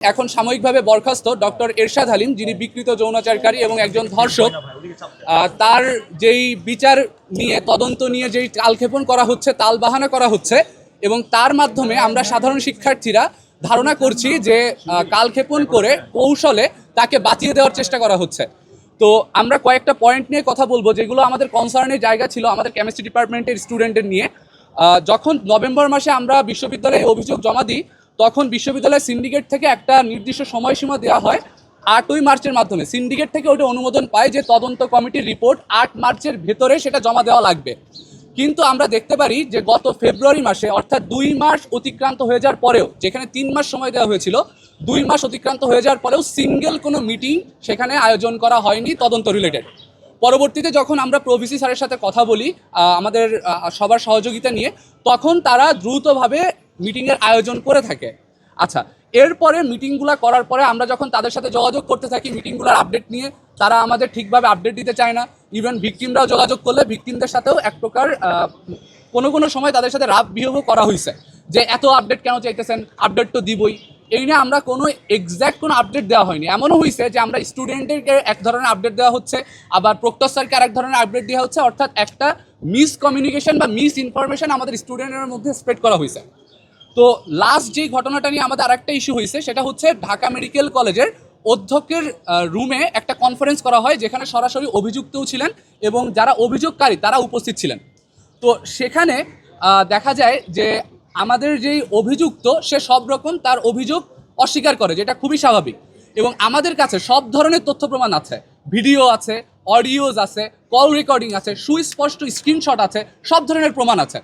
এখন সাময়িকভাবে বরখাস্ত ডক্টর এরশাদ হালিম, যিনি বিকৃত যৌনাচারকারী এবং একজন ধর্ষক। তার যেই বিচার নিয়ে তদন্ত নিয়ে যেই কালক্ষেপণ করা হচ্ছে, তালবাহানা করা হচ্ছে, এবং তার মাধ্যমে আমরা সাধারণ শিক্ষার্থীরা ধারণা করছি যে কালক্ষেপণ করে কৌশলে তাকে বাঁচিয়ে দেওয়ার চেষ্টা করা হচ্ছে। তো আমরা কয়েকটা পয়েন্ট নিয়ে কথা বলবো যেগুলো আমাদের কনসার্নের জায়গা ছিল আমাদের কেমিস্ট্রি ডিপার্টমেন্টের স্টুডেন্টের নিয়ে। যখন নভেম্বর মাসে আমরা বিশ্ববিদ্যালয়ে অভিযোগ জমা দিই, তখন বিশ্ববিদ্যালয়ের সিন্ডিকেট থেকে একটা নির্দিষ্ট সময়সীমা দেওয়া হয় 8ই মার্চের মাধ্যমে। সিন্ডিকেট থেকে ওটা অনুমোদন পায় যে তদন্ত কমিটির রিপোর্ট 8 মার্চের ভেতরে সেটা জমা দেওয়া লাগবে। কিন্তু আমরা দেখতে পারি যে গত ফেব্রুয়ারি মাসে, অর্থাৎ 2 মাস অতিক্রান্ত হয়ে যাওয়ার পরেও, যেখানে 3 মাস সময় দেওয়া হয়েছিল, 2 মাস অতিক্রান্ত হয়ে যাওয়ার পরেও সিঙ্গেল কোনো মিটিং সেখানে আয়োজন করা হয়নি তদন্ত রিলেটেড। পরবর্তীতে যখন আমরা প্রভিসি স্যারের সাথে কথা বলি আমাদের সবার সহযোগিতা নিয়ে, তখন তারা দ্রুতভাবে মিটিংয়ের আয়োজন করে থাকে। আচ্ছা, এরপরে মিটিংগুলো করার পরে আমরা যখন তাদের সাথে যোগাযোগ করতে থাকি মিটিংগুলোর আপডেট নিয়ে, তারা আমাদের ঠিকভাবে আপডেট দিতে চায় না। ইভেন ভিকটিমরাও যোগাযোগ করলে ভিকটিমদের সাথেও এক প্রকার কোনো সময় তাদের সাথে রাফ বিহেভও করা হয়েছে, যে এত আপডেট কেন চাইতেছেন, আপডেট তো দিবই। এই নিয়ে আমরা কোনো এক্স্যাক্ট কোনো আপডেট দেওয়া হয়নি। এমনও হয়েছে যে আমরা স্টুডেন্টদেরকে এক ধরনের আপডেট দেওয়া হচ্ছে, আবার প্রক্টর স্যারকে আরেক ধরনের আপডেট দেওয়া হচ্ছে, অর্থাৎ একটা মিসকমিউনিকেশন বা মিস ইনফরমেশন আমাদের স্টুডেন্টের মধ্যে স্প্রেড করা হয়েছে। তো লাস্ট যে ঘটনাটা নিয়ে আমাদের আরেকটা ইস্যু হয়েছে, সেটা হচ্ছে ঢাকা মেডিকেল কলেজের অধ্যক্ষের রুমে একটা কনফারেন্স করা হয়, যেখানে সরাসরি অভিযুক্তও ছিলেন এবং যারা অভিযোগকারী তারা উপস্থিত ছিলেন। তো সেখানে দেখা যায় যে আমাদের যেই অভিযুক্ত সে সব রকম তার অভিযোগ অস্বীকার করে, যেটা খুবই স্বাভাবিক। এবং আমাদের কাছে সব ধরনের তথ্য প্রমাণ আছে, ভিডিও আছে, অডিওজ আছে, কল রেকর্ডিং আছে, সুস্পষ্ট স্ক্রিনশট আছে, সব ধরনের প্রমাণ আছে।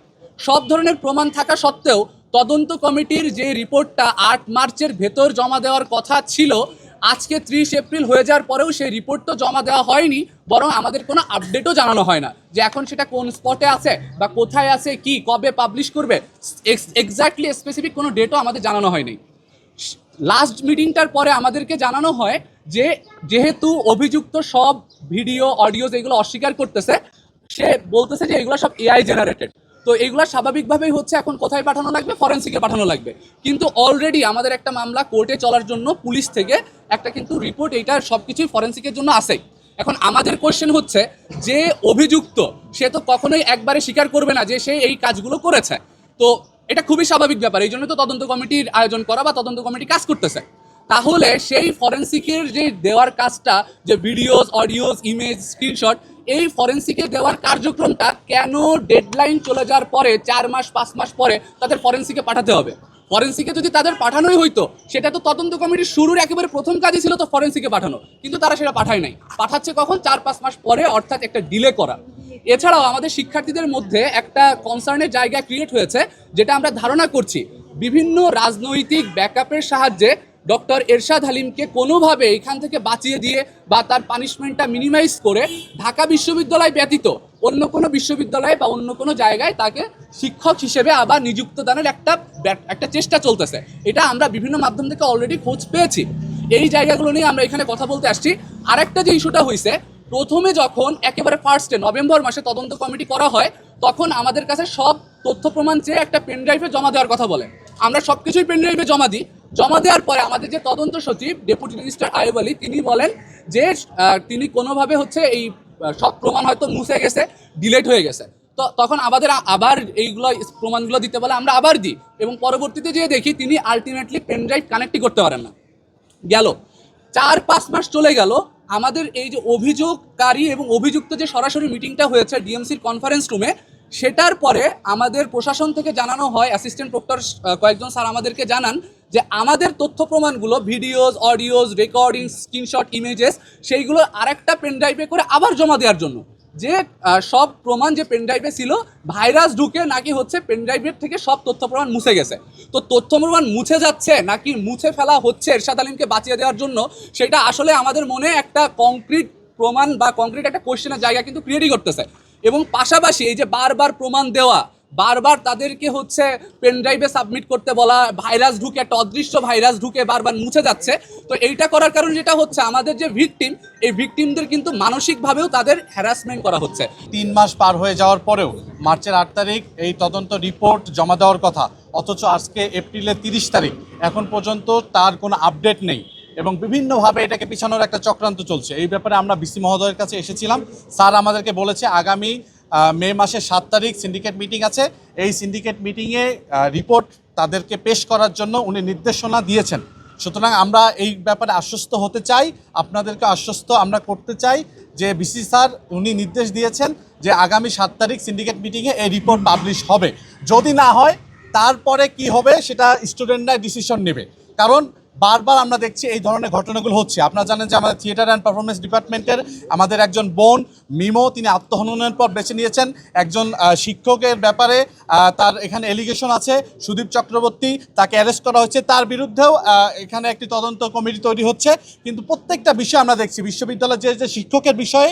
সব ধরনের প্রমাণ থাকা সত্ত্বেও তদন্ত কমিটির যে রিপোর্টটা 8 মার্চের ভেতর জমা দেওয়ার কথা ছিল, আজকে 30 এপ্রিল হয়ে যাওয়ার পরেও সেই রিপোর্ট তো জমা দেওয়া হয়নি, বরং আমাদের কোনো আপডেটও জানানো হয় না যে এখন সেটা কোন স্পটে আছে বা কোথায় আছে, কি কবে পাবলিশ করবে, এক্স্যাক্টলি স্পেসিফিক কোনো ডেটও আমাদের জানানো হয়নি। লাস্ট মিটিংটার পরে আমাদেরকে জানানো হয় যে যেহেতু অভিযুক্ত সব ভিডিও অডিওজ এগুলো অস্বীকার করতেছে, সে বলতেছে যে এগুলো সব এআই জেনারেটেড। তো এগুলো স্বাভাবিকভাবেই হচ্ছে এখন কোথায় পাঠানো লাগবে, ফরেন্সিকে পাঠানো লাগবে। কিন্তু অলরেডি আমাদের একটা মামলা কোর্টে চলার জন্য পুলিশ থেকে একটা কিন্তু রিপোর্ট, এইটা সব কিছুই ফরেন্সিকের জন্য আসে। এখন আমাদের কোশ্চেন হচ্ছে যে অভিযুক্ত সে তো কখনোই একবারে স্বীকার করবে না যে সে এই কাজগুলো করেছে। তো এটা খুবই স্বাভাবিক ব্যাপার, এই জন্য তো তদন্ত কমিটির আয়োজন করা বা তদন্ত কমিটি কাজ করতেছে। তাহলে সেই ফরেন্সিকের যে দেওয়ার কাজটা, যে ভিডিওস অডিওস ইমেজ স্ক্রিনশট, এই ফরেন্সিকে দেওয়ার কার্যক্রমটা কেন ডেডলাইন চলে যাওয়ার পরে 4 মাস 5 মাস পরে তাদের ফরেন্সিকে পাঠাতে হবে? ফরেন্সিকে যদি তাদের পাঠানোই হইতো, সেটা তো তদন্ত কমিটির শুরুর একেবারে প্রথম কাজই ছিল তো ফরেন্সিকে পাঠানো, কিন্তু তারা সেটা পাঠায় নাই। পাঠাচ্ছে কখন? 4-5 মাস পরে, অর্থাৎ একটা ডিলে করা। এছাড়াও আমাদের শিক্ষার্থীদের মধ্যে একটা কনসার্নের জায়গা ক্রিয়েট হয়েছে, যেটা আমরা ধারণা করছি বিভিন্ন রাজনৈতিক ব্যাকআপের সাহায্যে ডক্টর এরশাদ হালিমকে কোনোভাবে এখান থেকে বাঁচিয়ে দিয়ে বা তার পানিশমেন্টটা মিনিমাইজ করে ঢাকা বিশ্ববিদ্যালয় ব্যতীত অন্য কোনো বিশ্ববিদ্যালয়ে বা অন্য কোনো জায়গায় তাকে শিক্ষক হিসেবে আবার নিযুক্ত দানের একটা চেষ্টা চলতেছে। এটা আমরা বিভিন্ন মাধ্যম থেকে অলরেডি খোঁজ পেয়েছি। এই জায়গাগুলো নিয়ে আমরা এখানে কথা বলতে আসছি। আরেকটা যে ইস্যুটা হয়েছে, প্রথমে যখন একেবারে ফার্স্টে নভেম্বর মাসে তদন্ত কমিটি করা হয়, তখন আমাদের কাছে সব তথ্য প্রমাণ চেয়ে একটা পেনড্রাইভে জমা দেওয়ার কথা বলে। আমরা সব কিছুই পেনড্রাইভে জমা দিই। জমা দেওয়ার পরে আমাদের যে তদন্ত সচিব ডেপুটি রেজিস্ট্রার আইয়ুব আলী, তিনি বলেন যে তিনি কোনোভাবে হচ্ছে এই সব প্রমাণ হয়তো মুছে গেছে, ডিলেট হয়ে গেছে। তো তখন আমাদের আবার এইগুলো প্রমাণগুলো দিতে বলে, আমরা আবার দিই, এবং পরবর্তীতে যেয়ে দেখি তিনি আলটিমেটলি পেনড্রাইভ কানেক্টই করতে পারেন না। গেল 4-5 মাস চলে গেল। আমাদের এই যে অভিযোগকারী এবং অভিযুক্ত যে সরাসরি মিটিংটা হয়েছে ডিএমসির কনফারেন্স রুমে, সেটার পরে আমাদের প্রশাসন থেকে জানানো হয়, অ্যাসিস্ট্যান্ট প্রক্টর কয়েকজন স্যার আমাদেরকে জানান যে আমাদের তথ্য প্রমাণগুলো, videos audios recording screenshot images, সেইগুলো আরেকটা পেনড্রাইভে করে আবার জমা দেওয়ার জন্য। যে সব প্রমাণ যে পেনড্রাইভে ছিল, ভাইরাস ঢুকে নাকি হচ্ছে পেনড্রাইভের থেকে সব তথ্য প্রমাণ মুছে গেছে। তো তথ্য প্রমাণ মুছে যাচ্ছে নাকি মুছে ফেলা হচ্ছে এরশাদ আলিমকে বাঁচিয়ে দেওয়ার জন্য, সেটা আসলে আমাদের মনে একটা কংক্রিট প্রমাণ বা কংক্রিট একটা কোশ্চেনের জায়গা কিন্তু ক্রিয়েটই করতেছে। এবং পাশাপাশি এই যে বারবার প্রমাণ দেওয়া বারবার তাদেরকে হচ্ছে পেন ড্রাইভে সাবমিট করতে বলা, ভাইরাস ঢুকে, একটা অদৃশ্য ভাইরাস ঢুকে বারবার মুছে যাচ্ছে। তো এইটা করার কারণে যেটা হচ্ছে, আমাদের যে ভিকটিম, এই ভিকটিমদের কিন্তু মানসিকভাবেও তাদের হ্যারাসমেন্ট করা হচ্ছে। 3 মাস পার হয়ে যাওয়ার পরেও মার্চের 8 তারিখ এই তদন্ত রিপোর্ট জমা দেওয়ার কথা, অথচ আজকে এপ্রিলের 30 তারিখ, এখন পর্যন্ত তার কোনো আপডেট নেই এবং বিভিন্নভাবে এটাকে পিছানোর একটা চক্রান্ত চলছে। এই ব্যাপারে আমরা বিসি মহোদয়ের কাছে এসেছিলাম। স্যার আমাদেরকে বলেছে আগামী মে মাসের 7 তারিখ সিন্ডিকেট মিটিং আছে, এই সিন্ডিকেট মিটিংয়ে রিপোর্ট তাদেরকে পেশ করার জন্য উনি নির্দেশনা দিয়েছেন। সুতরাং আমরা এই ব্যাপারে আশ্বস্ত হতে চাই, আপনাদেরকে আশ্বস্ত আমরা করতে চাই যে বিসি স্যার উনি নির্দেশ দিয়েছেন যে আগামী 7 তারিখ সিন্ডিকেট মিটিংয়ে এই রিপোর্ট পাবলিশ হবে। যদি না হয় তারপরে কি হবে সেটা স্টুডেন্টরা ডিসিশন নেবে, কারণ বারবার আমরা দেখছি এই ধরনের ঘটনাগুলো হচ্ছে। আপনারা জানেন যে আমাদের থিয়েটার অ্যান্ড পারফরমেন্স ডিপার্টমেন্টের আমাদের একজন বোন মিমো, তিনি আত্মহননের পর বেছে নিয়েছেন। একজন শিক্ষকের ব্যাপারে তার এখানে এলিগেশন আছে, সুদীপ চক্রবর্তী, তাকে অ্যারেস্ট করা হচ্ছে, তার বিরুদ্ধেও এখানে একটি তদন্ত কমিটি তৈরি হচ্ছে। কিন্তু প্রত্যেকটা বিষয় আমরা দেখছি বিশ্ববিদ্যালয়ের যে শিক্ষকের বিষয়ে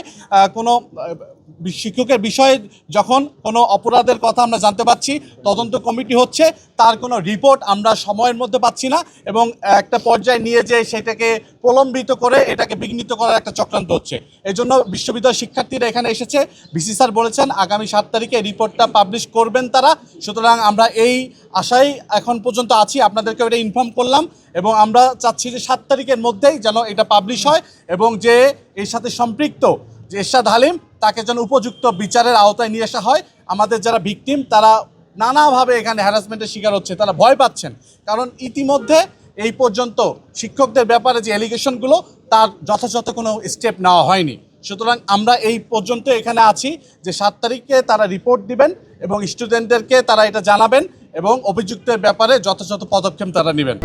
শিক্ষকের বিষয়ে যখন কোনো অপরাধের কথা আমরা জানতে পাচ্ছি, তদন্ত কমিটি হচ্ছে, তার কোনো রিপোর্ট আমরা সময়ের মধ্যে পাচ্ছি না এবং একটা পর্যায়ে নিয়ে যেয়ে সেটাকে প্রলম্বিত করে এটাকে বিঘ্নিত করার একটা চক্রান্ত হচ্ছে। এই জন্য বিশ্ববিদ্যালয় শিক্ষার্থীরা এখানে এসেছে। বিসি স্যার বলেছেন আগামী 7 তারিখে রিপোর্টটা পাবলিশ করবেন তারা। সুতরাং আমরা এই আশায় এখন পর্যন্ত আছি, আপনাদেরকে এটা ইনফর্ম করলাম এবং আমরা চাচ্ছি যে 7 তারিখের মধ্যেই যেন এটা পাবলিশ হয় এবং যে এর সাথে সম্পৃক্ত যে এরশাদ হালিম, তাকে যেন উপযুক্ত বিচারের আওতায় নিয়ে আসা হয়। আমাদের যারা ভিকটিম তারা নানাভাবে এখানে হ্যারাসমেন্টের শিকার হচ্ছে, তারা ভয় পাচ্ছেন, কারণ ইতিমধ্যে এই পর্যন্ত শিক্ষকদের ব্যাপারে যে অ্যালিগেশনগুলো তার যথাযথ কোনো স্টেপ নেওয়া হয়নি। সুতরাং আমরা এই পর্যন্ত এখানে আছি যে 7 তারিখে তারা রিপোর্ট দিবেন এবং স্টুডেন্টদেরকে তারা এটা জানাবেন এবং অভিযুক্তের ব্যাপারে যথাযথ পদক্ষেপ তারা নেবেন।